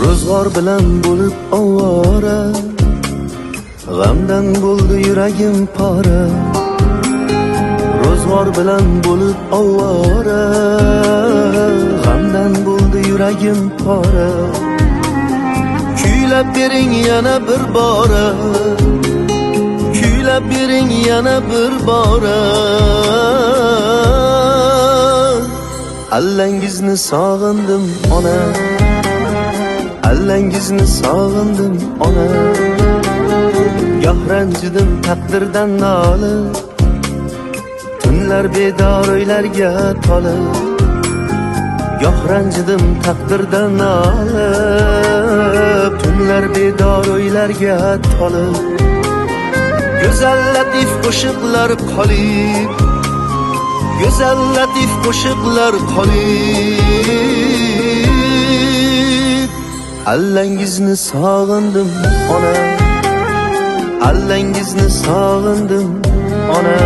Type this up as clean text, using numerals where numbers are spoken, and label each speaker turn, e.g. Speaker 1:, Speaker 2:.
Speaker 1: Ro'zg'or bilan bo'lib ovora, g'amdan bo'ldi yuragim pora. Ro'zg'or bilan bo'lib ovora, g'amdan bo'ldi yuragim pora. Kuylab bering yana bir bora, kuylab bering yana bir bora. Allangizni sog'indim ona, allangizni sog'indim ona. Goh ranjidim taqdirdan nolib, tunlar bedor o'ylarga tolib. Goh ranjidim taqdirdan nolib, tunlar bedor o'ylarga tolib. Go'zal latif qo'shiqlar qolib, go'zal latif qo'shiqlar qolib. Allangizni sog'indim ona, allangizni sog'indim ona.